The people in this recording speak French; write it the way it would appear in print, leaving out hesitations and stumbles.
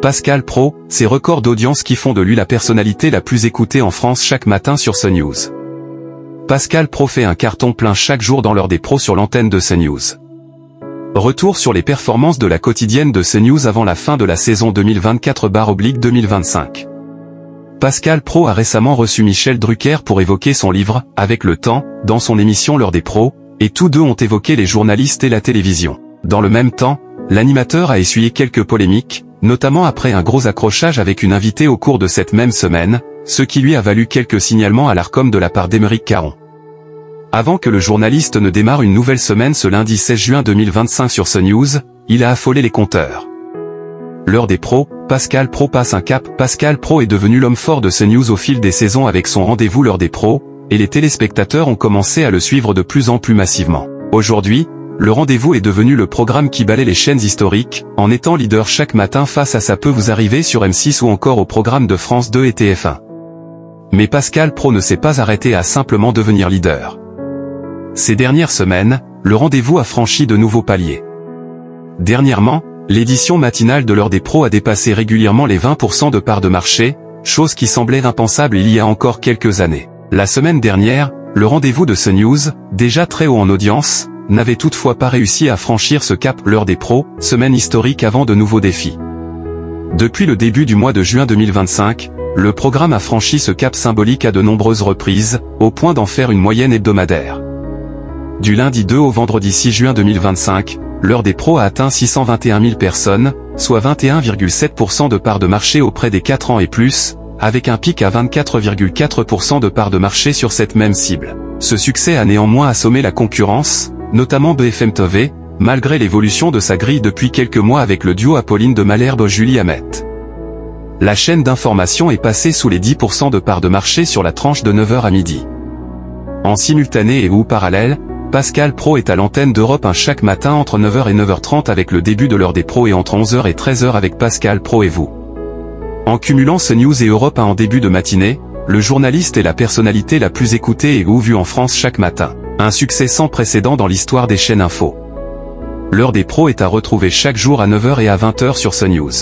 Pascal Praud, ses records d'audience qui font de lui la personnalité la plus écoutée en France chaque matin sur CNews. Pascal Praud fait un carton plein chaque jour dans l'heure des pros sur l'antenne de CNews. Retour sur les performances de la quotidienne de CNews avant la fin de la saison 2024/2025. Pascal Praud a récemment reçu Michel Drucker pour évoquer son livre « Avec le temps » dans son émission L'heure des pros, et tous deux ont évoqué les journalistes et la télévision. Dans le même temps, l'animateur a essuyé quelques polémiques, notamment après un gros accrochage avec une invitée au cours de cette même semaine, ce qui lui a valu quelques signalements à l'Arcom de la part d'Aymeric Caron. Avant que le journaliste ne démarre une nouvelle semaine ce lundi 16 juin 2025 sur CNews, il a affolé les compteurs. L'heure des pros, Pascal Praud passe un cap. Pascal Praud est devenu l'homme fort de CNews au fil des saisons avec son rendez-vous L'heure des pros, et les téléspectateurs ont commencé à le suivre de plus en plus massivement. Aujourd'hui, le rendez-vous est devenu le programme qui balaie les chaînes historiques, en étant leader chaque matin face à Ça peut vous arriver sur M6 ou encore au programme de France 2 et TF1. Mais Pascal Praud ne s'est pas arrêté à simplement devenir leader. Ces dernières semaines, le rendez-vous a franchi de nouveaux paliers. Dernièrement, l'édition matinale de l'heure des pros a dépassé régulièrement les 20% de part de marché, chose qui semblait impensable il y a encore quelques années. La semaine dernière, le rendez-vous de CNews, déjà très haut en audience, n'avait toutefois pas réussi à franchir ce cap. L'heure des pros, semaine historique avant de nouveaux défis. Depuis le début du mois de juin 2025, le programme a franchi ce cap symbolique à de nombreuses reprises, au point d'en faire une moyenne hebdomadaire. Du lundi 2 au vendredi 6 juin 2025, l'heure des pros a atteint 621 000 personnes, soit 21,7% de part de marché auprès des 4 ans et plus, avec un pic à 24,4% de part de marché sur cette même cible. Ce succès a néanmoins assommé la concurrence, notamment BFM TV, malgré l'évolution de sa grille depuis quelques mois avec le duo Apolline de Malherbe-Julie Hamet. La chaîne d'information est passée sous les 10% de part de marché sur la tranche de 9h à midi. En simultané et ou parallèle, Pascal Praud est à l'antenne d'Europe 1 chaque matin entre 9h et 9h30 avec le début de l'heure des pros et entre 11h et 13h avec Pascal Praud et vous. En cumulant CNews et Europe 1 en début de matinée, le journaliste est la personnalité la plus écoutée et ou vue en France chaque matin. Un succès sans précédent dans l'histoire des chaînes info. L'heure des pros est à retrouver chaque jour à 9h et à 20h sur CNews.